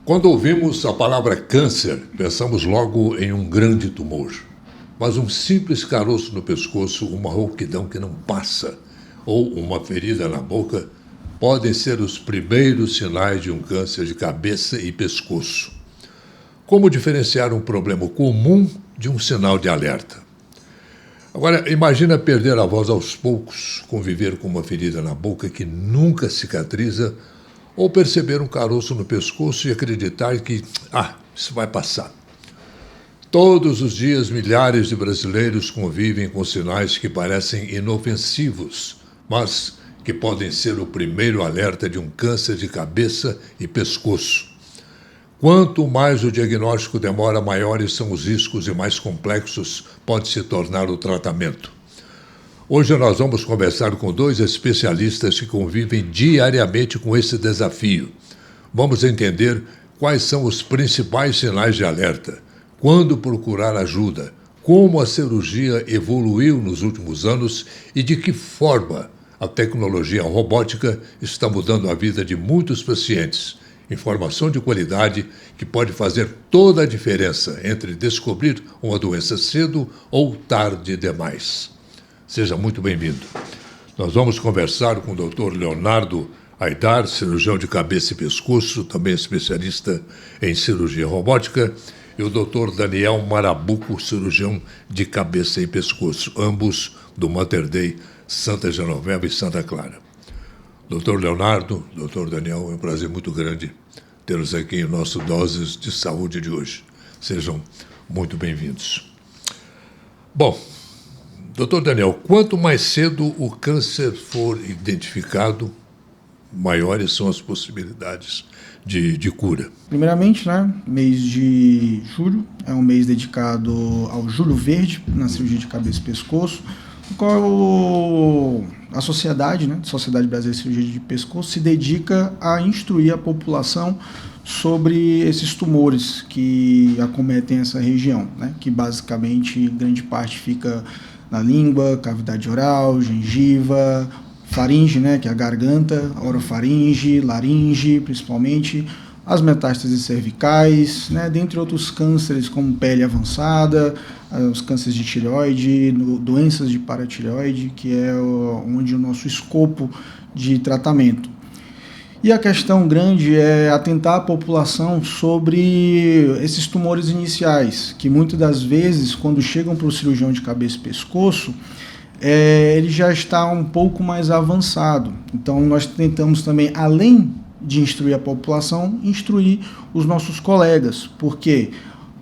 Quando ouvimos a palavra câncer, pensamos logo em um grande tumor. Mas um simples caroço no pescoço, uma rouquidão que não passa ou uma ferida na boca podem ser os primeiros sinais de um câncer de cabeça e pescoço. Como diferenciar um problema comum de um sinal de alerta? Agora, imagina perder a voz aos poucos, conviver com uma ferida na boca que nunca cicatriza, ou perceber um caroço no pescoço e acreditar que, isso vai passar. Todos os dias, milhares de brasileiros convivem com sinais que parecem inofensivos, mas que podem ser o primeiro alerta de um câncer de cabeça e pescoço. Quanto mais o diagnóstico demora, maiores são os riscos e mais complexos pode se tornar o tratamento. Hoje nós vamos conversar com dois especialistas que convivem diariamente com esse desafio. Vamos entender quais são os principais sinais de alerta, quando procurar ajuda, como a cirurgia evoluiu nos últimos anos e de que forma a tecnologia robótica está mudando a vida de muitos pacientes. Informação de qualidade que pode fazer toda a diferença entre descobrir uma doença cedo ou tarde demais. Seja muito bem-vindo. Nós vamos conversar com o Dr. Leonardo Aidar, cirurgião de cabeça e pescoço, também especialista em cirurgia robótica, e o Dr. Daniel Marabuco, cirurgião de cabeça e pescoço, ambos do Mater Dei Santa Genoveva e Santa Clara. Dr. Leonardo, Dr. Daniel, é um prazer muito grande tê-los aqui em nosso Doses de Saúde de hoje. Sejam muito bem-vindos. Bom, Dr. Daniel, quanto mais cedo o câncer for identificado, maiores são as possibilidades de cura. Primeiramente, mês de julho é um mês dedicado ao Julho Verde, na cirurgia de cabeça e pescoço, no qual a Sociedade Brasileira de Cirurgia de Pescoço se dedica a instruir a população sobre esses tumores que acometem essa região, que basicamente grande parte fica na língua, cavidade oral, gengiva, faringe, que é a garganta, orofaringe, laringe, principalmente, as metástases cervicais, dentre outros cânceres como pele avançada, os cânceres de tireoide, doenças de paratireoide, que é onde o nosso escopo de tratamento. E a questão grande é atentar a população sobre esses tumores iniciais, que muitas das vezes, quando chegam para o cirurgião de cabeça e pescoço, ele já está um pouco mais avançado. Então, nós tentamos também, além de instruir a população, instruir os nossos colegas, porque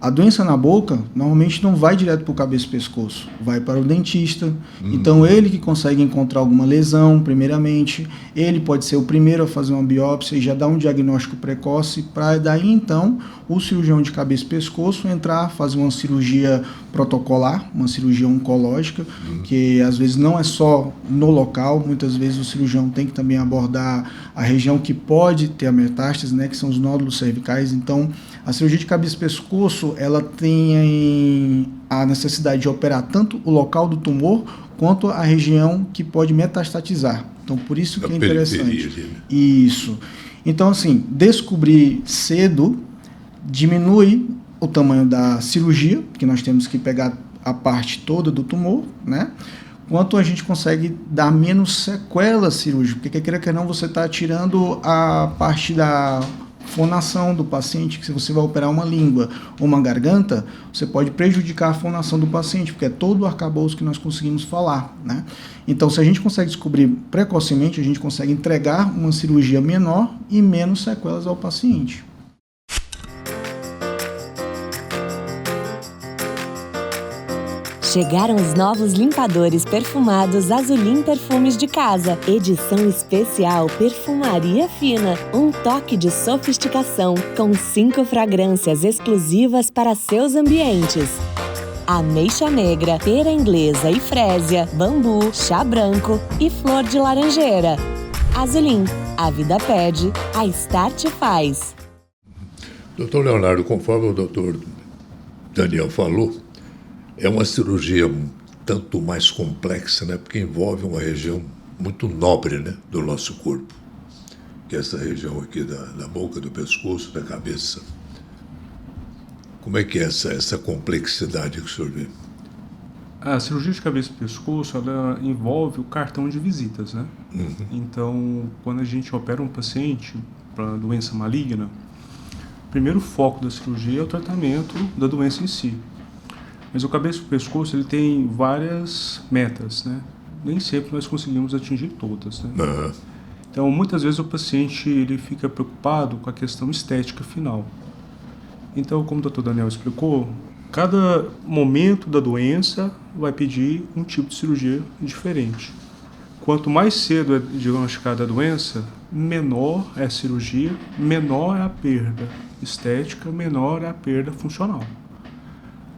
a doença na boca normalmente não vai direto para o cabeça e pescoço, vai para o dentista. Então ele que consegue encontrar alguma lesão primeiramente, ele pode ser o primeiro a fazer uma biópsia e já dar um diagnóstico precoce, para daí então o cirurgião de cabeça e pescoço entrar, fazer uma cirurgia protocolar, uma cirurgia oncológica, que às vezes não é só no local, muitas vezes o cirurgião tem que também abordar a região que pode ter a metástase, que são os nódulos cervicais. Então a cirurgia de cabeça e pescoço, ela tem a necessidade de operar tanto o local do tumor quanto a região que pode metastatizar. Então, por isso que é interessante. Isso. Então, assim, descobrir cedo diminui o tamanho da cirurgia, porque nós temos que pegar a parte toda do tumor, quanto a gente consegue dar menos sequelas cirúrgicas, porque quer queira que não, você está tirando a parte da fonação do paciente, que se você vai operar uma língua ou uma garganta, você pode prejudicar a fonação do paciente, porque é todo o arcabouço que nós conseguimos falar, Então, se a gente consegue descobrir precocemente, a gente consegue entregar uma cirurgia menor e menos sequelas ao paciente. Chegaram os novos limpadores perfumados Azulim Perfumes de Casa. Edição especial Perfumaria Fina. Um toque de sofisticação, com 5 fragrâncias exclusivas para seus ambientes. Ameixa negra, pera inglesa e frésia, bambu, chá branco e flor de laranjeira. Azulim, a vida pede, a Start faz. Dr. Leonardo, conforme o Dr. Daniel falou, é uma cirurgia tanto mais complexa, porque envolve uma região muito nobre, do nosso corpo. que é essa região aqui da boca, do pescoço, da cabeça. Como é que é essa complexidade que o senhor vê? A cirurgia de cabeça e pescoço, ela envolve o cartão de visitas, né? Uhum. Então, quando a gente opera um paciente para doença maligna, o primeiro foco da cirurgia é o tratamento da doença em si. Mas o cabeça e o pescoço, ele tem várias metas, né? Nem sempre nós conseguimos atingir todas, né? Uhum. Então, muitas vezes o paciente ele fica preocupado com a questão estética final. Então, como o Dr. Daniel explicou, cada momento da doença vai pedir um tipo de cirurgia diferente. Quanto mais cedo é diagnosticada a doença, menor é a cirurgia, menor é a perda estética, menor é a perda funcional.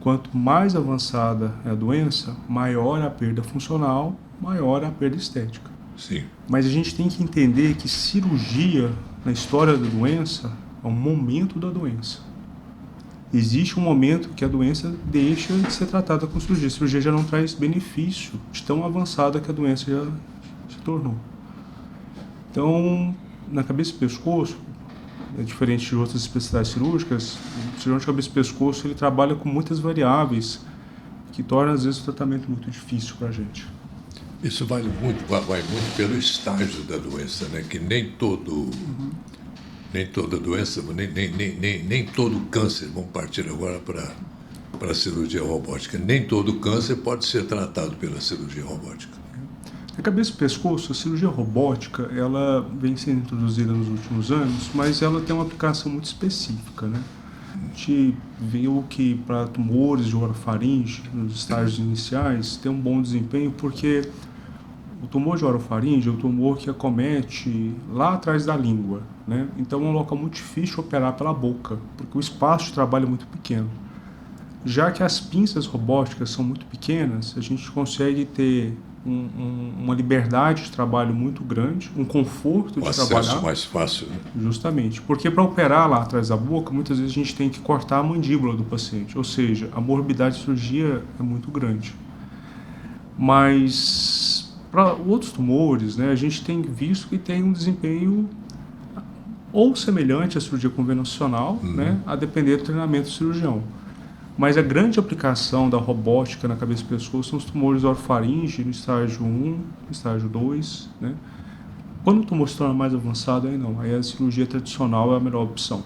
Quanto mais avançada é a doença, maior é a perda funcional, maior é a perda estética. Sim. Mas a gente tem que entender que cirurgia, na história da doença, é um momento da doença. Existe um momento que a doença deixa de ser tratada com cirurgia. A cirurgia já não traz benefício de tão avançada que a doença já se tornou. Então, na cabeça e pescoço, diferente de outras especialidades cirúrgicas, o cirurgião de cabeça e pescoço ele trabalha com muitas variáveis que torna, às vezes, o tratamento muito difícil para a gente. Isso vai muito pelo estágio da doença, né? Que nem toda doença, nem todo câncer, vamos partir agora para a cirurgia robótica, nem todo câncer pode ser tratado pela cirurgia robótica. Na cabeça e pescoço, a cirurgia robótica, ela vem sendo introduzida nos últimos anos, mas ela tem uma aplicação muito específica, né? A gente viu que para tumores de orofaringe, nos estágios iniciais, tem um bom desempenho, porque o tumor de orofaringe é o tumor que acomete lá atrás da língua, né? Então é um local muito difícil de operar pela boca, porque o espaço de trabalho é muito pequeno. Já que as pinças robóticas são muito pequenas, a gente consegue ter uma liberdade de trabalho muito grande, um conforto de trabalhar. O acesso mais fácil, né? Justamente, porque para operar lá atrás da boca, muitas vezes a gente tem que cortar a mandíbula do paciente, ou seja, a morbidade de cirurgia é muito grande. Mas para outros tumores, né, a gente tem visto que tem um desempenho ou semelhante à cirurgia convencional, né, a depender do treinamento do cirurgião. Mas a grande aplicação da robótica na cabeça e pescoço são os tumores orofaringe no estágio 1, no estágio 2, né? Quando o tumor se torna mais avançado, aí não, aí a cirurgia tradicional é a melhor opção.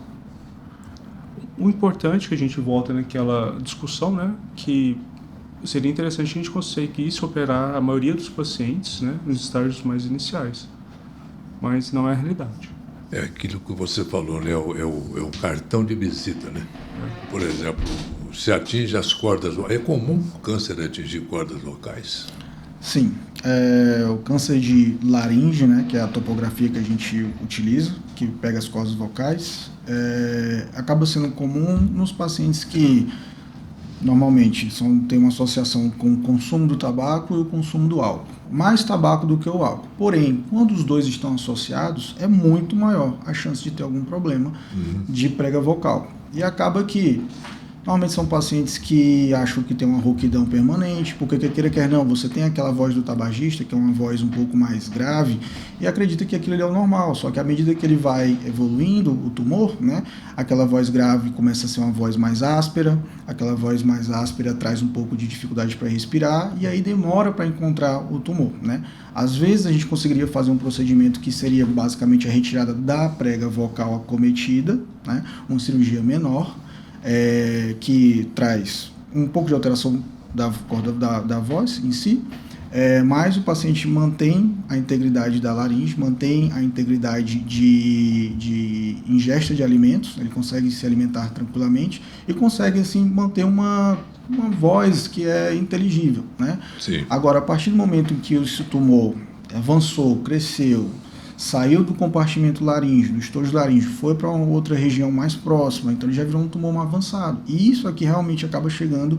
O importante é que a gente volta naquela discussão, né, que seria interessante a gente conseguisse operar a maioria dos pacientes, né, nos estágios mais iniciais, mas não é a realidade. É aquilo que você falou, né? É o cartão de visita, né? Por exemplo, se atinge as cordas vocais. É comum o câncer atingir cordas vocais? Sim. O câncer de laringe, né, que é a topografia que a gente utiliza, que pega as cordas vocais, acaba sendo comum nos pacientes que normalmente tem uma associação com o consumo do tabaco e o consumo do álcool. Mais tabaco do que o álcool. Porém, quando os dois estão associados, é muito maior a chance de ter algum problema de prega vocal. E acaba que, normalmente são pacientes que acham que tem uma rouquidão permanente, porque quer não, você tem aquela voz do tabagista, que é uma voz um pouco mais grave, e acredita que aquilo ali é o normal, só que à medida que ele vai evoluindo, o tumor, né, aquela voz grave começa a ser uma voz mais áspera, aquela voz mais áspera traz um pouco de dificuldade para respirar, e aí demora para encontrar o tumor, né. Às vezes a gente conseguiria fazer um procedimento que seria basicamente a retirada da prega vocal acometida, né, uma cirurgia menor, que traz um pouco de alteração da corda da voz em si, mas o paciente mantém a integridade da laringe, mantém a integridade de ingesta de alimentos, ele consegue se alimentar tranquilamente e consegue assim manter uma voz que é inteligível, né? Sim. Agora, a partir do momento em que esse tumor avançou, cresceu, saiu do compartimento laríngeo, do estojo laríngeo, foi para uma outra região mais próxima, então ele já virou um tumor mais avançado. E isso aqui realmente acaba chegando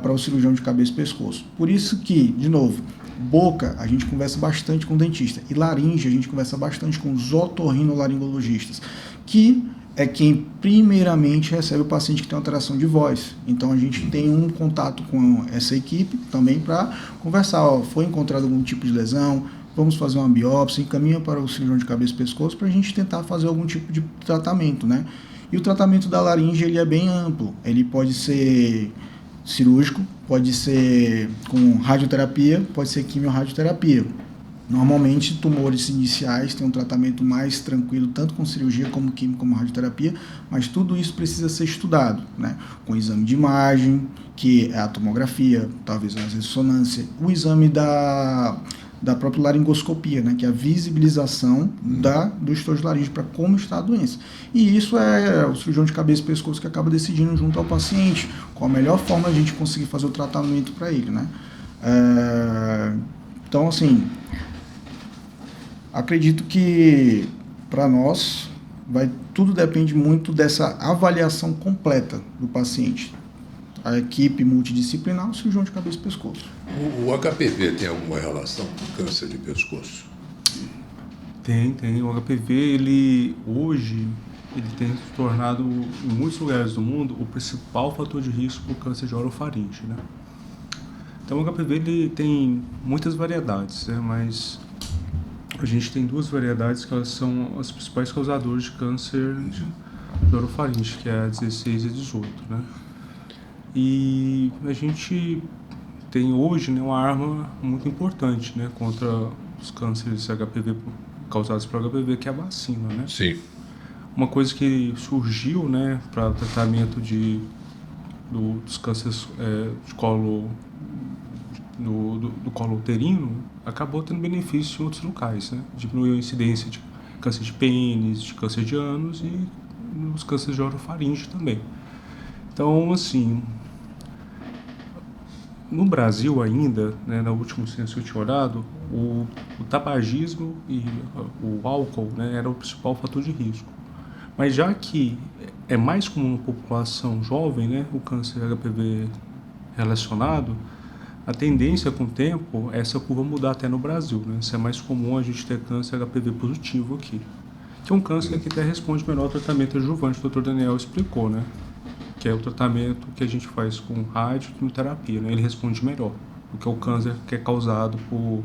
para o cirurgião de cabeça e pescoço. Por isso que, de novo, boca a gente conversa bastante com o dentista, e laringe a gente conversa bastante com os otorrinolaringologistas, que é quem primeiramente recebe o paciente que tem alteração de voz. Então a gente tem um contato com essa equipe também para conversar, foi encontrado algum tipo de lesão, vamos fazer uma biópsia, encaminha para o cirurgião de cabeça e pescoço para a gente tentar fazer algum tipo de tratamento, né? E o tratamento da laringe, ele é bem amplo. Ele pode ser cirúrgico, pode ser com radioterapia, pode ser quimiorradioterapia. Normalmente, tumores iniciais têm um tratamento mais tranquilo, tanto com cirurgia como química, como radioterapia, mas tudo isso precisa ser estudado, né? Com exame de imagem, que é a tomografia, talvez a ressonância, o exame da própria laringoscopia, né? Que é a visibilização do estojo laríngeo para como está a doença. E isso é o cirurgião de cabeça e pescoço que acaba decidindo junto ao paciente qual a melhor forma de a gente conseguir fazer o tratamento para ele, né? Então, assim, acredito que para nós tudo depende muito dessa avaliação completa do paciente. A equipe multidisciplinar, o cirurgião de cabeça e pescoço. O HPV tem alguma relação com câncer de pescoço? Tem. O HPV, hoje, ele tem se tornado, em muitos lugares do mundo, o principal fator de risco para o câncer de orofaringe, né? Então, o HPV ele tem muitas variedades, né? Mas a gente tem duas variedades que elas são as principais causadoras de câncer de orofaringe, que é a 16 e a 18, né? E a gente tem hoje, né, uma arma muito importante, né, contra os cânceres HPV causados por HPV, que é a vacina, né? Sim. Uma coisa que surgiu, né, para tratamento dos cânceres de colo do colo uterino, acabou tendo benefício em outros locais, né? Diminuiu a incidência de câncer de pênis, de câncer de ânus e nos cânceres de orofaringe também. Então, assim, no Brasil ainda, né, no último censo que eu tinha olhado, o tabagismo e o álcool, né, era o principal fator de risco. Mas já que é mais comum na população jovem, né, o câncer HPV relacionado, a tendência com o tempo é essa curva mudar até no Brasil, né? Isso é mais comum a gente ter câncer HPV positivo aqui, que é um câncer que até responde melhor ao tratamento adjuvante, o Dr. Daniel explicou, né? Que é o tratamento que a gente faz com rádio e quimioterapia, né? Ele responde melhor do que o câncer que é causado por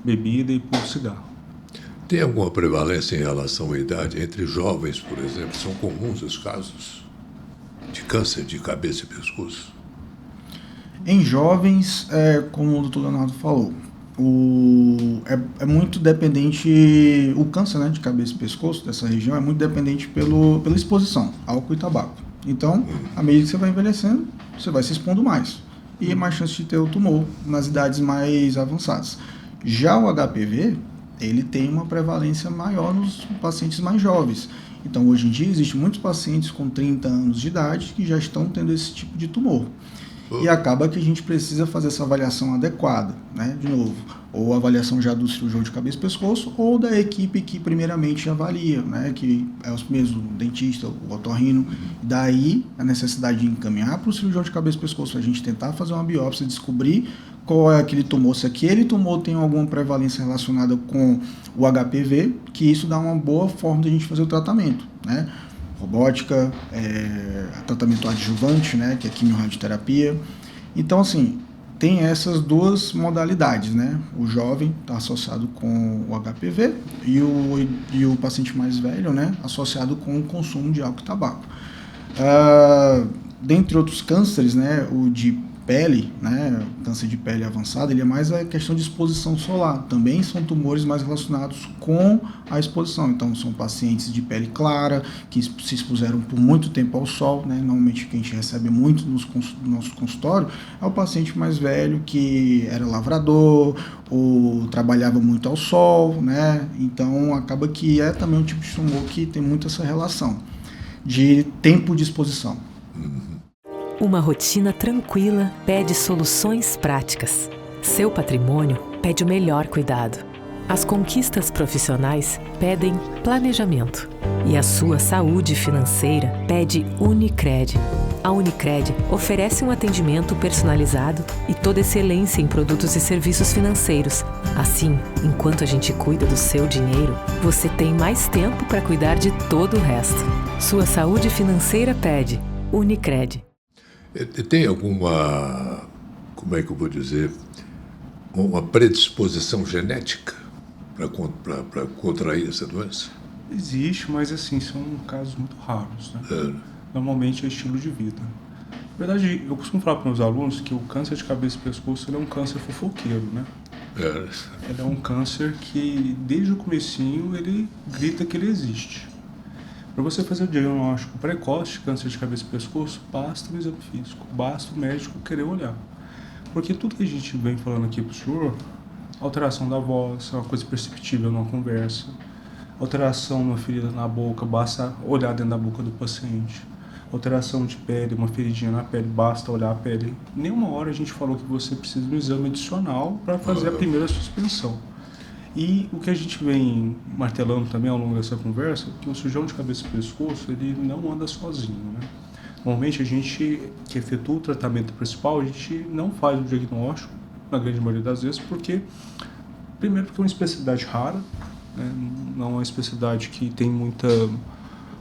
bebida e por cigarro. Tem alguma prevalência em relação à idade? Entre jovens, por exemplo, são comuns os casos de câncer de cabeça e pescoço? Em jovens, como o Dr. Leonardo falou, é muito dependente, o câncer, né, de cabeça e pescoço dessa região é muito dependente pela exposição, álcool e tabaco. Então, à medida que você vai envelhecendo, você vai se expondo mais. E é mais chance de ter o tumor nas idades mais avançadas. Já o HPV, ele tem uma prevalência maior nos pacientes mais jovens. Então, hoje em dia, existem muitos pacientes com 30 anos de idade que já estão tendo esse tipo de tumor. E acaba que a gente precisa fazer essa avaliação adequada, né? De novo, ou a avaliação já do cirurgião de cabeça e pescoço, ou da equipe que primeiramente avalia, né? Que é os mesmos, o dentista, o otorrino. Daí, a necessidade de encaminhar para o cirurgião de cabeça e pescoço, a gente tentar fazer uma biópsia, descobrir qual é aquele tumor, se aquele tumor tem alguma prevalência relacionada com o HPV, que isso dá uma boa forma de a gente fazer o tratamento, né? Robótica, tratamento adjuvante, né, que é quimiorradioterapia. Então, assim, tem essas duas modalidades, né? O jovem está associado com o HPV e o paciente mais velho, né, associado com o consumo de álcool e tabaco. Dentre outros cânceres, né, o de pele, né, o câncer de pele avançado, ele é mais a questão de exposição solar. Também são tumores mais relacionados com a exposição. Então, são pacientes de pele clara, que se expuseram por muito tempo ao sol, né? Normalmente, o que a gente recebe muito no nosso consultório é o paciente mais velho que era lavrador ou trabalhava muito ao sol, né? Então, acaba que é também um tipo de tumor que tem muito essa relação de tempo de exposição. Uma rotina tranquila pede soluções práticas. Seu patrimônio pede o melhor cuidado. As conquistas profissionais pedem planejamento. E a sua saúde financeira pede Unicred. A Unicred oferece um atendimento personalizado e toda excelência em produtos e serviços financeiros. Assim, enquanto a gente cuida do seu dinheiro, você tem mais tempo para cuidar de todo o resto. Sua saúde financeira pede Unicred. Tem alguma, como é que eu vou dizer, uma predisposição genética para contrair essa doença? Existe, mas assim, são casos muito raros, né? Normalmente é estilo de vida. Na verdade, eu costumo falar para meus alunos que o câncer de cabeça e pescoço ele é um câncer fofoqueiro, né? Ele é um câncer que, desde o comecinho, ele grita que ele existe. Para você fazer o diagnóstico precoce de câncer de cabeça e pescoço, basta um exame físico, basta o médico querer olhar. Porque tudo que a gente vem falando aqui para o senhor, alteração da voz, é uma coisa perceptível numa conversa, alteração numa ferida na boca, basta olhar dentro da boca do paciente. Alteração de pele, uma feridinha na pele, basta olhar a pele. Nenhuma hora a gente falou que você precisa de um exame adicional para fazer a primeira suspensão. E o que a gente vem martelando também ao longo dessa conversa, que o cirurgião de cabeça e pescoço, ele não anda sozinho, né? Normalmente a gente que efetua o tratamento principal, a gente não faz o diagnóstico, na grande maioria das vezes, porque, primeiro, porque é uma especialidade rara, né? Não é uma especialidade que tem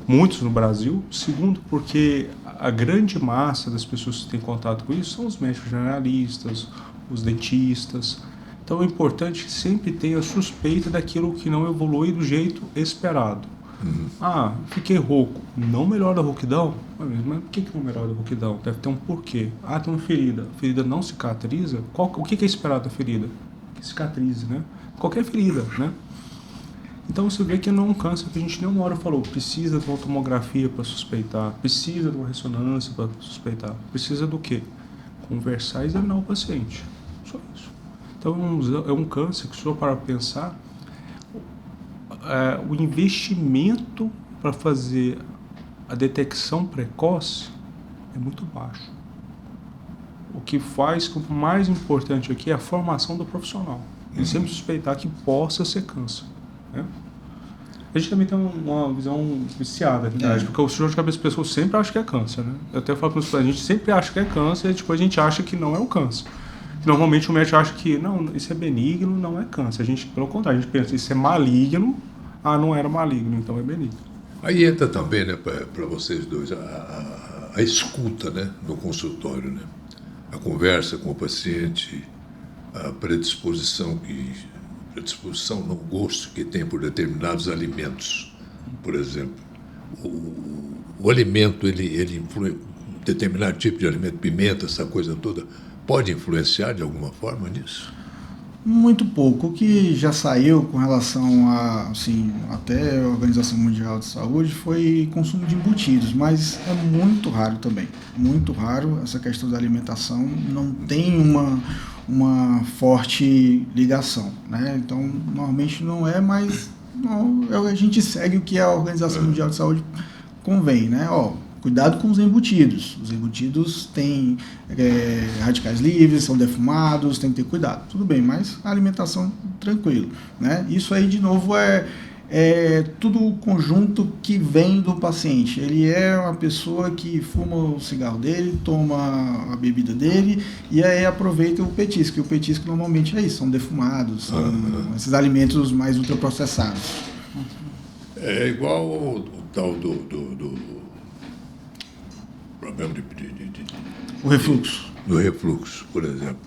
muitos no Brasil. Segundo, porque a grande massa das pessoas que têm contato com isso são os médicos generalistas, os dentistas. Então é importante que sempre tenha suspeita daquilo que não evolui do jeito esperado. Fiquei rouco. Não melhora a rouquidão? Mas por que não melhora a rouquidão? Deve ter um porquê. Tem uma ferida. A ferida não cicatriza? O que é esperado da ferida? Que cicatrize, né? Qualquer ferida, né? Então você vê que não é um câncer que a gente nenhuma hora falou, precisa de uma tomografia para suspeitar, precisa de uma ressonância para suspeitar, precisa do quê? Conversar e examinar o paciente. Só isso. Então é um câncer que, se for para pensar, o investimento para fazer a detecção precoce é muito baixo. O que faz, o mais importante aqui é a formação do profissional. Ele sempre suspeitar que possa ser câncer. Né? A gente também tem uma visão viciada, porque o cirurgião de cabeça e pescoço sempre acha que é câncer. Né? Eu até falo para os pacientes, a gente sempre acha que é câncer e depois a gente acha que não é o câncer. Normalmente o médico acha que não, isso é benigno, não é câncer. A gente, pelo contrário, a gente pensa, isso é maligno, não era maligno, então é benigno. Aí entra também, né, para vocês dois, a escuta, né, no consultório, né? A conversa com o paciente, a predisposição no gosto que tem por determinados alimentos, por exemplo. O alimento, ele influi, determinado tipo de alimento, pimenta, essa coisa toda, pode influenciar de alguma forma nisso? Muito pouco. O que já saiu com relação a, assim, até a Organização Mundial de Saúde foi consumo de embutidos, mas é muito raro também. Muito raro. Essa questão da alimentação não tem uma forte ligação, né? Então, normalmente não é, mas a gente segue o que a Organização Mundial de Saúde convém, né? Cuidado com os embutidos. Os embutidos têm radicais livres, são defumados, tem que ter cuidado. Tudo bem, mas a alimentação, tranquilo. Né? Isso aí, de novo, é tudo o conjunto que vem do paciente. Ele é uma pessoa que fuma o cigarro dele, toma a bebida dele e aí aproveita o petisco. E o petisco normalmente é isso, são defumados, são esses alimentos mais ultraprocessados. É igual o tal do problema o refluxo. Do refluxo, por exemplo.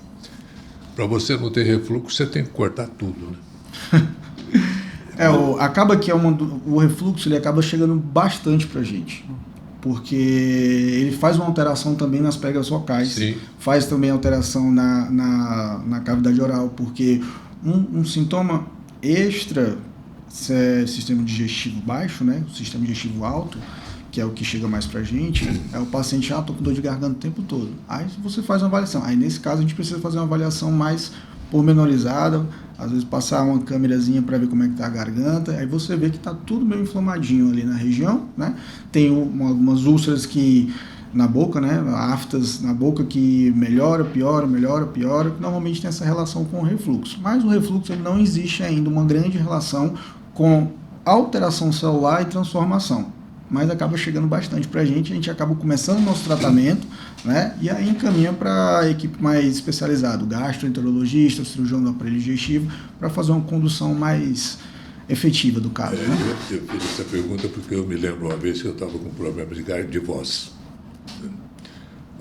Para você não ter refluxo, você tem que cortar tudo, né? Acaba que o refluxo ele acaba chegando bastante pra gente, porque ele faz uma alteração também nas pregas vocais. Sim. Faz também alteração na cavidade oral, porque um sintoma extra sistema digestivo baixo, né? O sistema digestivo alto, que é o que chega mais pra gente, é o paciente, tô com dor de garganta o tempo todo. Aí você faz uma avaliação. Aí nesse caso a gente precisa fazer uma avaliação mais pormenorizada, às vezes passar uma câmerazinha para ver como é que tá a garganta, aí você vê que tá tudo meio inflamadinho ali na região, né? Tem algumas úlceras que na boca, né? Aftas na boca que melhora, piora, que normalmente tem essa relação com o refluxo. Mas o refluxo ele não existe ainda uma grande relação com alteração celular e transformação. Mas acaba chegando bastante para a gente acaba começando o nosso tratamento, né? E aí encaminha para a equipe mais especializada, o gastroenterologista, o cirurgião do aparelho digestivo, para fazer uma condução mais efetiva do caso. Né? Eu fiz essa pergunta porque eu me lembro uma vez que eu estava com problemas de voz.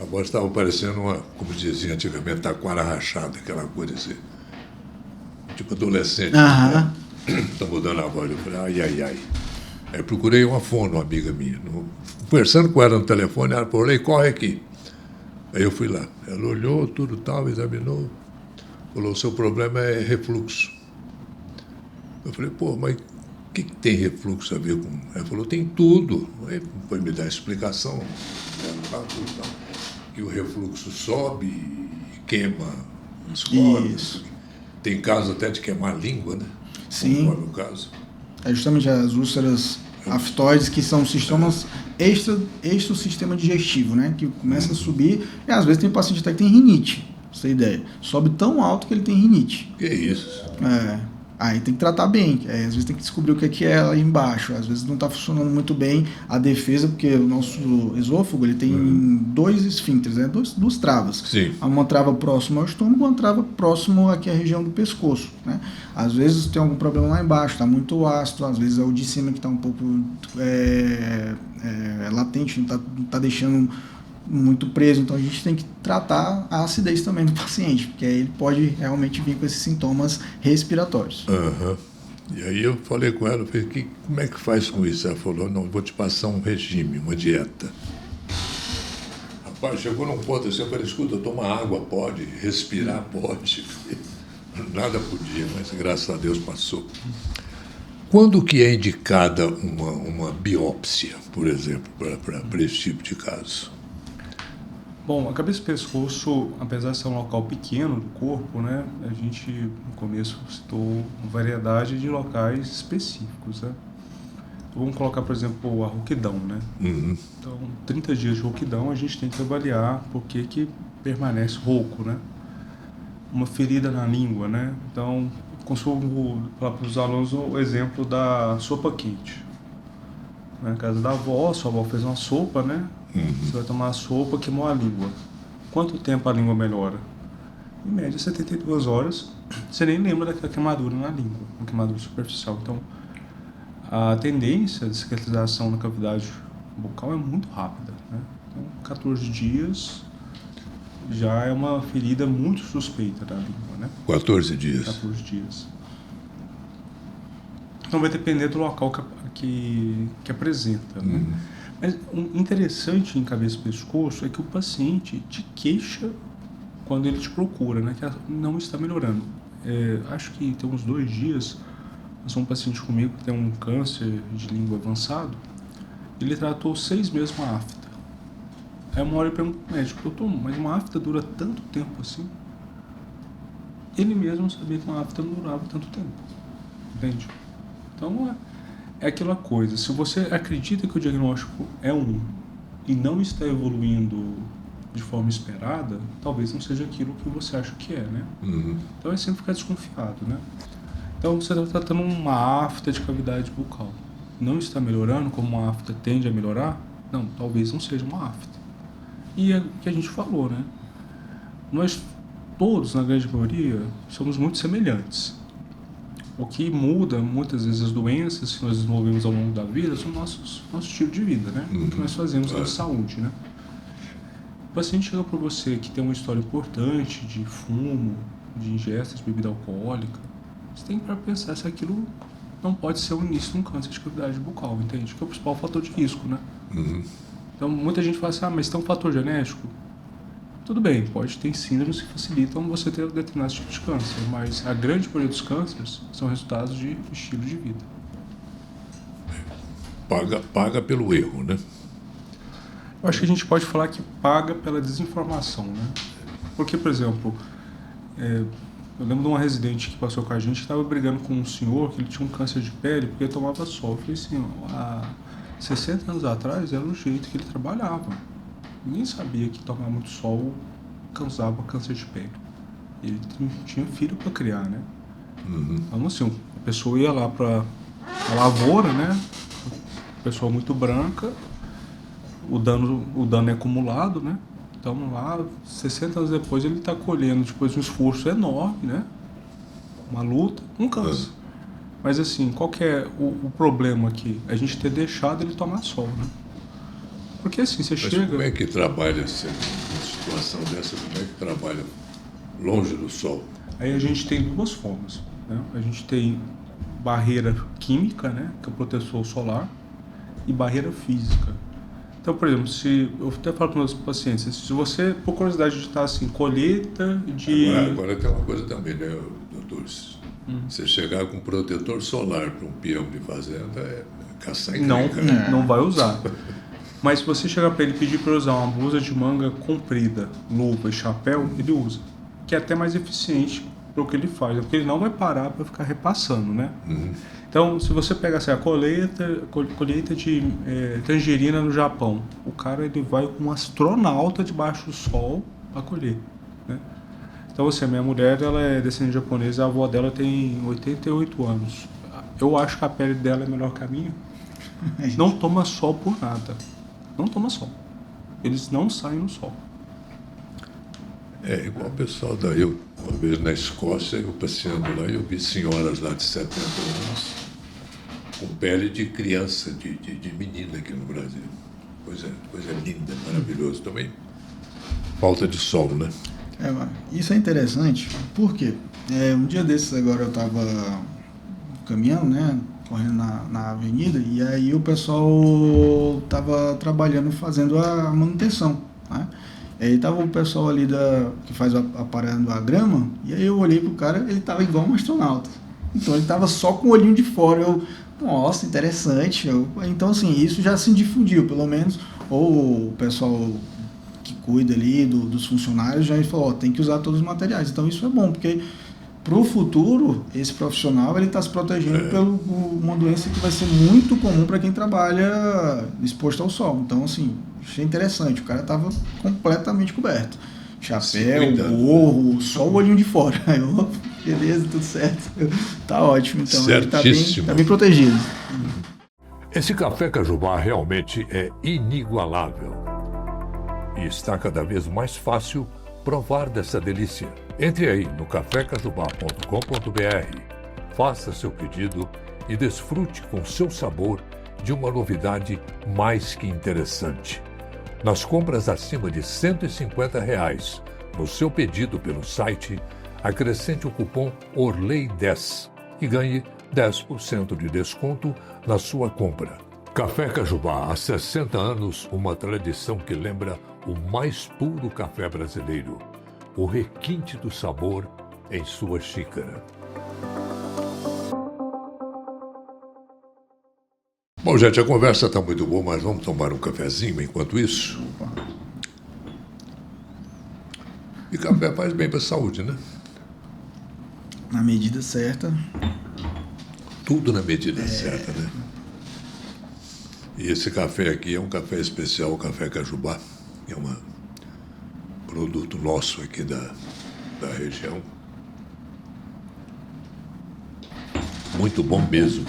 A voz estava parecendo como dizia antigamente, taquara rachada, aquela coisa assim, tipo adolescente. Né? Estamos dando a voz. Eu falei, ai, ai, ai. Aí procurei uma fono, uma amiga minha. Conversando com ela no telefone, ela falou, ei, corre aqui. Aí eu fui lá. Ela olhou tudo tal, examinou. Falou, o seu problema é refluxo. Eu falei, pô, mas o que tem refluxo a ver com... Ela falou, tem tudo. Aí foi me dar a explicação. Que o refluxo sobe e queima os corpos. Isso. Tem caso até de queimar a língua, né? Sim. Como foi o caso. É justamente as úlceras aftoides, que são sistemas extra o sistema digestivo, né? Que começa a subir, e às vezes tem paciente até que tem rinite, pra você ter ideia. Sobe tão alto que ele tem rinite. Que isso? Aí tem que tratar bem, às vezes tem que descobrir o que é lá embaixo, às vezes não está funcionando muito bem a defesa, porque o nosso esôfago ele tem 2 esfíncteres, né? duas travas. Sim. Uma trava próxima ao estômago, uma trava próxima aqui à região do pescoço, né? Às vezes tem algum problema lá embaixo, está muito ácido, às vezes é o de cima que está um pouco latente, não está deixando muito preso, então a gente tem que tratar a acidez também do paciente, porque aí ele pode realmente vir com esses sintomas respiratórios. E aí eu falei com ela, falei, como é que faz com isso? Ela falou, não, vou te passar um regime, uma dieta. Rapaz, chegou num ponto assim, eu falei, escuta, tomar água pode, respirar pode. Nada podia, mas graças a Deus passou. Quando que é indicada uma biópsia, por exemplo, para esse tipo de caso? Bom, a cabeça e pescoço, apesar de ser um local pequeno do corpo, né, a gente no começo citou uma variedade de locais específicos, né? Então, vamos colocar, por exemplo, a rouquidão, né? Então, 30 dias de rouquidão a gente tem que avaliar por que permanece rouco, né? Uma ferida na língua, né? Então, consumo para os alunos o exemplo da sopa quente. Na casa da avó, sua avó fez uma sopa, né? Você vai tomar a sopa, queimou a língua. Quanto tempo a língua melhora? Em média, 72 horas. Você nem lembra daquela queimadura na língua, uma queimadura superficial. Então, a tendência de cicatrização na cavidade bucal é muito rápida, né? Então, 14 dias já é uma ferida muito suspeita da língua, né? 14 dias. 14 dias. Então, vai depender do local que apresenta, né? Mas o interessante em cabeça e pescoço é que o paciente te queixa quando ele te procura, né? Que não está melhorando. Acho que tem uns 2 dias, passou um paciente comigo que tem um câncer de língua avançado. Ele tratou 6 meses uma afta. Aí uma hora eu pergunto pro médico, doutor, mas uma afta dura tanto tempo assim? Ele mesmo não sabia que uma afta não durava tanto tempo. Entende? Então, é aquela coisa, se você acredita que o diagnóstico é e não está evoluindo de forma esperada, talvez não seja aquilo que você acha que é, né? Então é sempre ficar desconfiado, né? Então você está tratando uma afta de cavidade bucal. Não está melhorando como uma afta tende a melhorar? Não, talvez não seja uma afta. E é o que a gente falou, né? Nós todos, na grande maioria, somos muito semelhantes. O que muda, muitas vezes, as doenças que nós desenvolvemos ao longo da vida são o nosso estilo de vida, né? O que nós fazemos na saúde, né? O paciente chega para você que tem uma história importante de fumo, de ingesta de bebida alcoólica, você tem que pensar se aquilo não pode ser o início de um câncer de cavidade bucal, entende? Que é o principal fator de risco, né? Então, muita gente fala assim, mas tem um fator genético? Tudo bem, pode ter síndromes que facilitam você ter determinado tipo de câncer, mas a grande maioria dos cânceres são resultados de estilo de vida. Paga pelo erro, né? Eu acho que a gente pode falar que paga pela desinformação, né? Porque, por exemplo, eu lembro de uma residente que passou com a gente que estava brigando com um senhor que ele tinha um câncer de pele porque ele tomava sol. Eu falei assim, há 60 anos atrás era o jeito que ele trabalhava. Ninguém sabia que tomar muito sol causava câncer de pele. Ele tinha filho para criar, né? Então, assim, a pessoa ia lá para a lavoura, né? Pessoa muito branca, o dano é acumulado, né? Então, lá, 60 anos depois, ele está colhendo, depois de um esforço enorme, né? Uma luta, um câncer. Mas, assim, qual que é o problema aqui? A gente ter deixado ele tomar sol, né? Porque assim, você chega... Como é que trabalha uma situação dessa? Como é que trabalha longe do sol? Aí a gente tem 2 formas, né? A gente tem barreira química, né, que é o protetor solar, e barreira física. Então, por exemplo, se eu até falo para os meus pacientes, se você, por curiosidade, digitar assim, colheita de... Agora tem uma coisa também, né, doutores? Você chegar com protetor solar para um peão de fazenda é caçar em creca. Não vai usar. Mas se você chegar para ele e pedir para usar uma blusa de manga comprida, luva e chapéu, ele usa. Que é até mais eficiente para o que ele faz, porque ele não vai parar para ficar repassando, né? Então, se você pega assim, a colheita de tangerina no Japão, o cara ele vai com um astronauta debaixo do sol para colher, né? Então, assim, a minha mulher ela é descendente japonesa, a avó dela tem 88 anos. Eu acho que a pele dela é melhor que a minha. Não toma sol por nada. Não toma sol. Eles não saem no sol. É igual o pessoal daí. Uma vez na Escócia, eu passeando lá, e eu vi senhoras lá de 70 anos com pele de criança, de menina aqui no Brasil. Coisa linda, maravilhoso também. Falta de sol, né? Isso é interessante, porque um dia desses agora eu estava caminhando, né, correndo na avenida, e aí o pessoal estava trabalhando, fazendo a manutenção, né? E aí tava o pessoal ali que faz aparando a grama, e aí eu olhei pro cara, ele tava igual um astronauta. Então ele tava só com o olhinho de fora. Eu, nossa, interessante. Então assim, isso já se difundiu, pelo menos, ou o pessoal que cuida ali dos funcionários já falou, tem que usar todos os materiais. Então isso é bom, porque pro futuro, esse profissional ele está se protegendo por uma doença que vai ser muito comum para quem trabalha exposto ao sol. Então, assim, achei interessante. O cara estava completamente coberto. Chapéu, gorro, só o olhinho de fora. Eu, beleza, tudo certo. Tá ótimo. Então, ele tá bem protegido. Esse café Cajubá realmente é inigualável. E está cada vez mais fácil provar dessa delícia. Entre aí no cafecajubá.com.br, faça seu pedido e desfrute com seu sabor de uma novidade mais que interessante. Nas compras acima de R$ 150 no seu pedido pelo site, acrescente o cupom ORLEI10 e ganhe 10% de desconto na sua compra. Café Cajubá, há 60 anos, uma tradição que lembra o mais puro café brasileiro. O requinte do sabor em sua xícara. Bom, gente, a conversa está muito boa, mas vamos tomar um cafezinho enquanto isso? E café faz bem para a saúde, né? Na medida certa. Tudo na medida certa, né? E esse café aqui é um café especial, o Café Cajubá, que é um produto nosso aqui da região. Muito bom mesmo.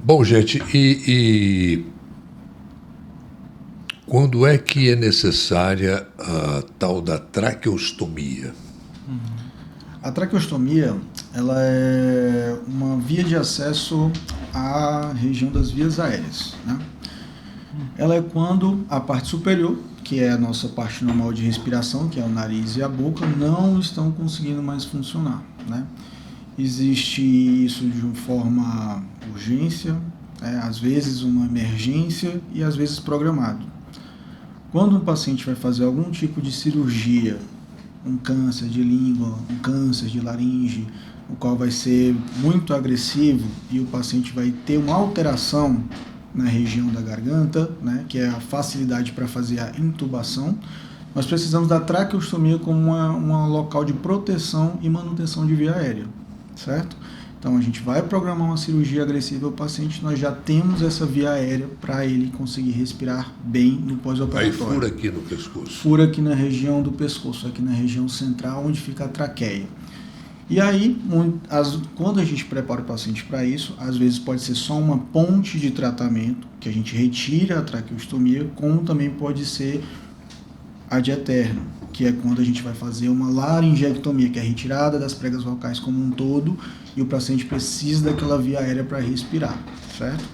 Bom, gente, e quando é que é necessária a tal da traqueostomia? A traqueostomia, ela é uma via de acesso à região das vias aéreas, né? Ela é quando a parte superior, que é a nossa parte normal de respiração, que é o nariz e a boca, não estão conseguindo mais funcionar, né? Existe isso de uma forma urgência, às vezes uma emergência e às vezes programado. Quando um paciente vai fazer algum tipo de cirurgia, um câncer de língua, um câncer de laringe, o qual vai ser muito agressivo e o paciente vai ter uma alteração na região da garganta, né, que é a facilidade para fazer a intubação, nós precisamos da traqueostomia como uma local de proteção e manutenção de via aérea, certo? Então a gente vai programar uma cirurgia agressiva ao paciente, nós já temos essa via aérea para ele conseguir respirar bem no pós-operatório. Aí fura aqui no pescoço. Fura aqui na região do pescoço, aqui na região central, onde fica a traqueia. E aí, quando a gente prepara o paciente para isso, às vezes pode ser só uma ponte de tratamento, que a gente retira a traqueostomia, como também pode ser ad eterno, que é quando a gente vai fazer uma laringectomia, que é a retirada das pregas vocais como um todo, e o paciente precisa daquela via aérea para respirar, certo?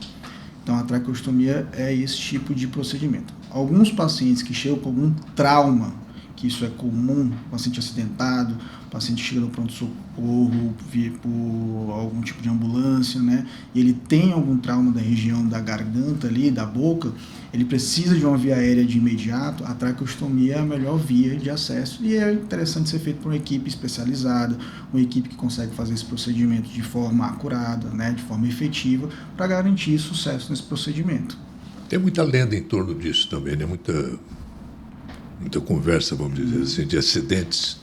Então a traqueostomia é esse tipo de procedimento. Alguns pacientes que chegam com algum trauma, que isso é comum, paciente acidentado, paciente chega no pronto-socorro por algum tipo de ambulância, né? E ele tem algum trauma da região da garganta ali, da boca, ele precisa de uma via aérea de imediato, a traqueostomia é a melhor via de acesso e é interessante ser feito por uma equipe especializada, uma equipe que consegue fazer esse procedimento de forma acurada, né? De forma efetiva, para garantir sucesso nesse procedimento. Tem muita lenda em torno disso também, né? Muita conversa, vamos dizer assim, de acidentes.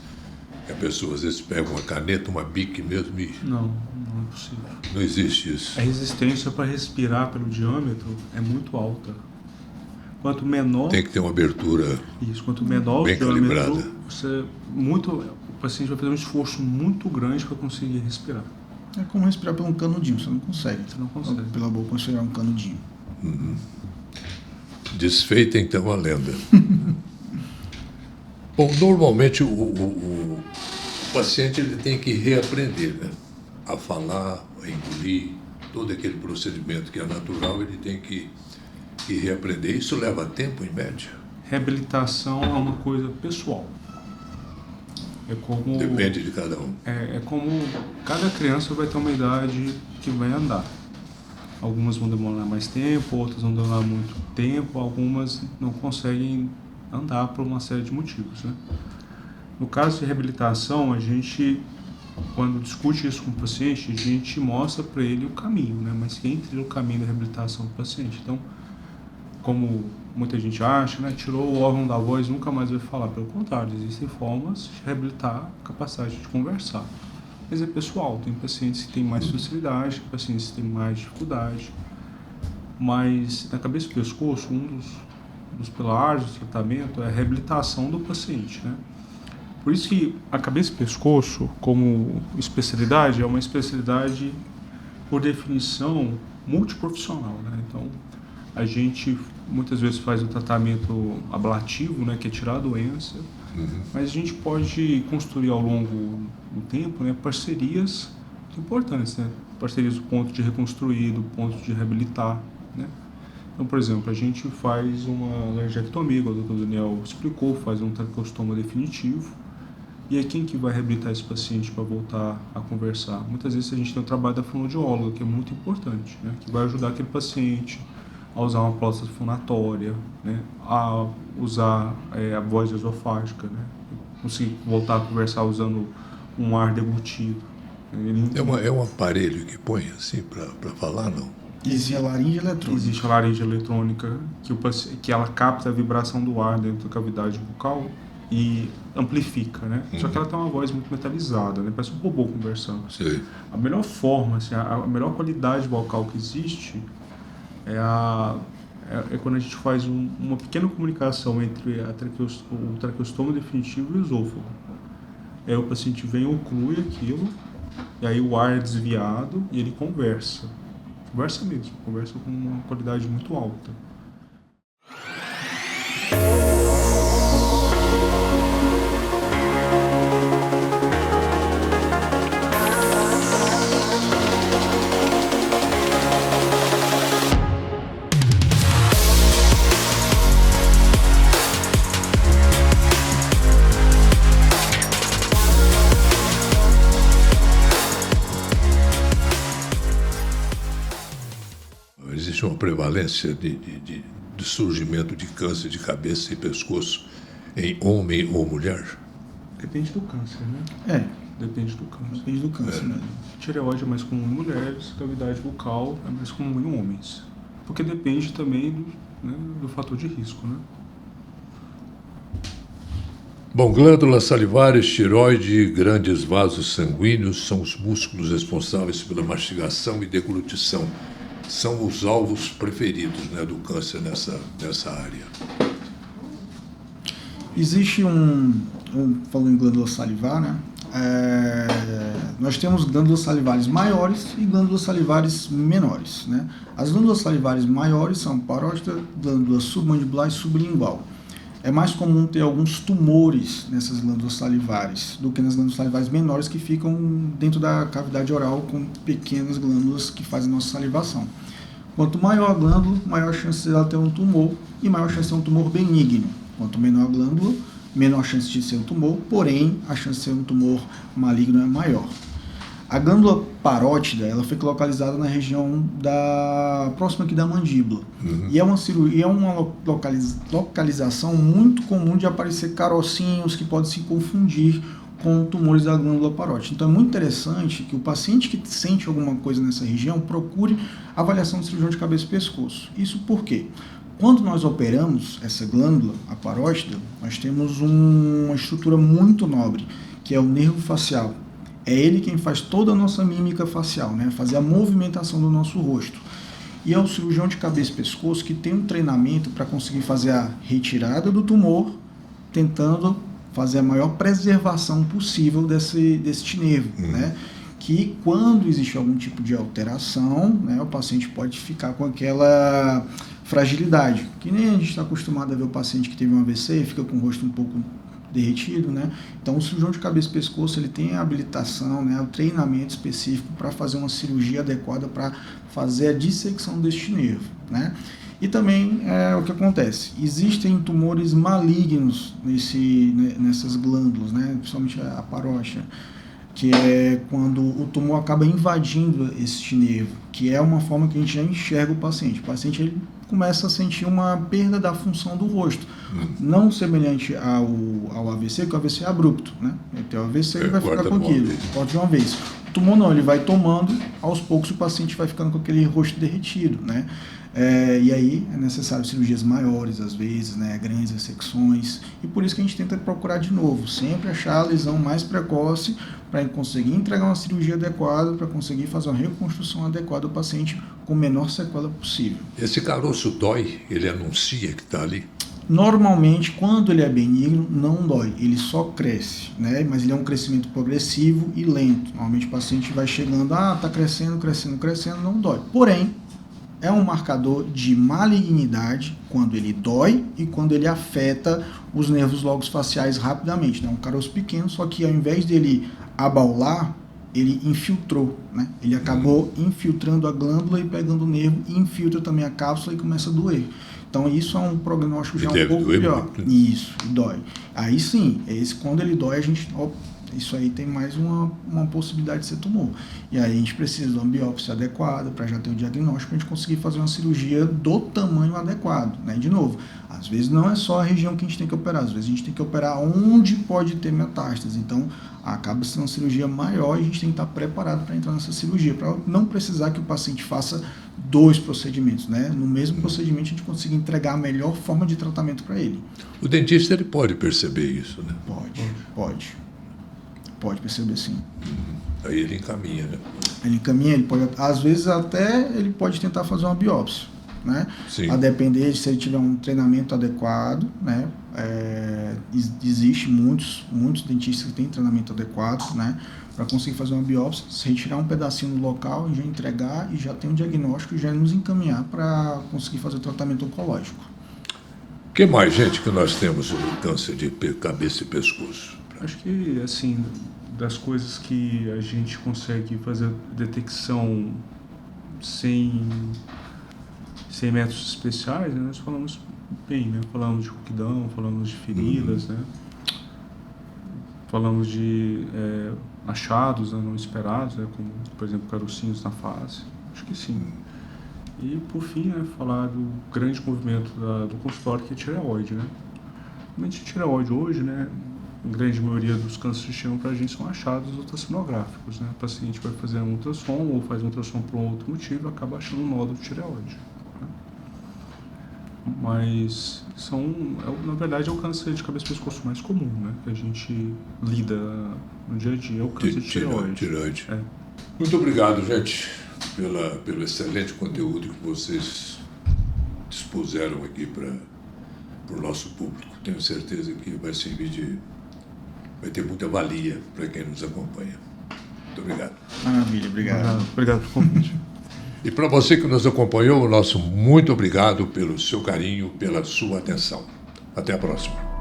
Que a pessoa às vezes pega uma caneta, uma bique mesmo e... Não é possível. Não existe isso. A resistência para respirar pelo diâmetro é muito alta. Quanto menor... Tem que ter uma abertura... Isso, quanto menor bem o diâmetro, calibrada. o paciente vai fazer um esforço muito grande para conseguir respirar. É como respirar por um canudinho, você não consegue. Você não consegue. Pela boca, respirar um canudinho. Desfeita então a lenda. Bom, normalmente o paciente ele tem que reaprender, né? A falar, a engolir, todo aquele procedimento que é natural, ele tem que reaprender. Isso leva tempo, em média? Reabilitação é uma coisa pessoal. É como... Depende de cada um. É como cada criança vai ter uma idade que vai andar. Algumas vão demorar mais tempo, outras vão demorar muito tempo, algumas não conseguem andar por uma série de motivos, né? No caso de reabilitação, a gente, quando discute isso com o paciente, a gente mostra para ele o caminho, né? Mas quem trilha o caminho da reabilitação do paciente? Então, como muita gente acha, né? Tirou o órgão da voz, nunca mais vai falar. Pelo contrário, existem formas de reabilitar a capacidade de conversar. Mas é pessoal, tem pacientes que têm mais facilidade, pacientes que têm mais dificuldade. Mas na cabeça e pescoço, um dos pilares do tratamento é a reabilitação do paciente, né? Por isso que a cabeça e pescoço, como especialidade, é uma especialidade, por definição, multiprofissional, né? Então, a gente muitas vezes faz o tratamento ablativo, né, que é tirar a doença, mas a gente pode construir ao longo do tempo, né, parcerias muito importantes, né? Parcerias do ponto de reconstruir, do ponto de reabilitar, né? Então, por exemplo, a gente faz uma laringectomia, igual o Dr. Daniel explicou, faz um traqueostoma definitivo. E aí quem que vai reabilitar esse paciente para voltar a conversar? Muitas vezes a gente tem o trabalho da fonoaudióloga, que é muito importante, né? Que vai ajudar aquele paciente a usar uma prótese fonatória, né? A usar a voz esofágica, né? Conseguir voltar a conversar usando um ar deglutido. É um aparelho que põe assim para falar, não? Existe a laringe eletrônica. Existe a laringe eletrônica, que ela capta a vibração do ar dentro da cavidade bucal e amplifica, né? Só que ela tem uma voz muito metalizada, né? Parece um robô conversando. Sim. A melhor forma, assim, a melhor qualidade vocal que existe é quando a gente faz uma pequena comunicação entre o traqueostoma definitivo e o esôfago. Aí o paciente vem, oclui aquilo, e aí o ar é desviado e ele conversa. Conversa mesmo, conversa com uma qualidade muito alta. Existe uma prevalência de surgimento de câncer de cabeça e pescoço em homem ou mulher? Depende do câncer, né? Depende do câncer. Depende do câncer, né? Tireoide é mais comum em mulheres, cavidade bucal é mais comum em homens. Porque depende também do fator de risco, né? Bom, glândulas salivares, tireoide e grandes vasos sanguíneos são os músculos responsáveis pela mastigação e deglutição. São os alvos preferidos, né, do câncer nessa área. Existe falando em glândula salivar, né? Nós temos glândulas salivares maiores e glândulas salivares menores, né? As glândulas salivares maiores são parótida, glândula submandibular e sublingual. É mais comum ter alguns tumores nessas glândulas salivares do que nas glândulas salivares menores, que ficam dentro da cavidade oral com pequenas glândulas que fazem a nossa salivação. Quanto maior a glândula, maior a chance de ela ter um tumor e maior a chance de ter um tumor benigno. Quanto menor a glândula, menor chance de ser um tumor, porém a chance de ser um tumor maligno é maior. A glândula parótida, ela fica localizada na região próxima aqui da mandíbula. E é uma localização muito comum de aparecer carocinhos que podem se confundir com tumores da glândula parótida. Então é muito interessante que o paciente que sente alguma coisa nessa região procure avaliação do cirurgião de cabeça e pescoço. Isso por quê? Quando nós operamos essa glândula, a parótida, nós temos uma estrutura muito nobre, que é o nervo facial. É ele quem faz toda a nossa mímica facial, né? Fazer a movimentação do nosso rosto. E é o cirurgião de cabeça e pescoço que tem um treinamento para conseguir fazer a retirada do tumor, tentando fazer a maior preservação possível desse nervo, né? Que quando existe algum tipo de alteração, né, o paciente pode ficar com aquela fragilidade, que nem a gente está acostumado a ver o paciente que teve um AVC e fica com o rosto um pouco derretido, né? Então o cirurgião de cabeça e pescoço ele tem a habilitação, né, o treinamento específico para fazer uma cirurgia adequada para fazer a dissecção deste nervo, né? E também o que acontece, existem tumores malignos nessas glândulas, né, principalmente a parótida, que é quando o tumor acaba invadindo este nervo, que é uma forma que a gente já enxerga o paciente. O paciente ele começa a sentir uma perda da função do rosto, não semelhante ao AVC, que o AVC é abrupto, né? Ele tem o AVC, ele vai ficar com aquilo, corta de uma vez. O tumor não, ele vai tomando, aos poucos o paciente vai ficando com aquele rosto derretido, né? E aí é necessário cirurgias maiores, às vezes, né, grandes ressecções, e por isso que a gente tenta procurar de novo, sempre achar a lesão mais precoce para conseguir entregar uma cirurgia adequada, para conseguir fazer uma reconstrução adequada do paciente com a menor sequela possível. Esse caroço dói? Ele anuncia que está ali? Normalmente, quando ele é benigno, não dói, ele só cresce, né? Mas ele é um crescimento progressivo e lento. Normalmente o paciente vai chegando, está crescendo, não dói. Porém, é um marcador de malignidade quando ele dói e quando ele afeta os nervos longos faciais rapidamente. É um caroço pequeno, só que ao invés dele abaular, ele infiltrou, né? Ele acabou infiltrando a glândula e pegando o nervo e infiltra também a cápsula e começa a doer. Então isso é um prognóstico já um pouco pior. Muito, né? Isso, dói. Aí sim, quando ele dói, a gente... isso aí tem mais uma possibilidade de ser tumor. E aí a gente precisa de uma biópsia adequada para já ter o diagnóstico, para a gente conseguir fazer uma cirurgia do tamanho adequado, né? De novo, às vezes não é só a região que a gente tem que operar, às vezes a gente tem que operar onde pode ter metástase. Então acaba sendo uma cirurgia maior e a gente tem que estar preparado para entrar nessa cirurgia, para não precisar que o paciente faça 2 procedimentos, né? No mesmo procedimento a gente consiga entregar a melhor forma de tratamento para ele. O dentista ele pode perceber isso, né? Pode perceber, sim. Aí ele encaminha, né? Ele encaminha, ele pode, às vezes até ele pode tentar fazer uma biópsia, né? Sim. A depender de se ele tiver um treinamento adequado, né? Existe muitos dentistas que têm treinamento adequado, né? Para conseguir fazer uma biópsia, se retirar um pedacinho do local, já entregar e já tem um diagnóstico e já nos encaminhar para conseguir fazer o tratamento oncológico. O que mais, gente, que nós temos o câncer de cabeça e pescoço? Acho que, assim, das coisas que a gente consegue fazer detecção sem métodos especiais, né, nós falamos bem, né? Falamos de coquidão, falamos de feridas, né? Falamos de achados, né, não esperados, né, como, por exemplo, carocinhos na face. Acho que sim. E, por fim, né, falar do grande movimento do consultório, que é a tireoide, né? Realmente, a tireoide hoje, né, a grande maioria dos cânceres que chegam para a gente são achados ultrassonográficos, né? O paciente vai fazer um ultrassom ou faz um ultrassom por um outro motivo e acaba achando um nódulo de tireoide, né? Mas na verdade é o câncer de cabeça e pescoço mais comum, né? Que a gente lida no dia a dia, é o câncer de tireoide. Muito obrigado, gente, pelo excelente conteúdo que vocês dispuseram aqui para o nosso público. Tenho certeza que vai ter muita valia para quem nos acompanha. Muito obrigado. Maravilha, obrigado. Obrigado pelo convite. E para você que nos acompanhou, o nosso muito obrigado pelo seu carinho, pela sua atenção. Até a próxima.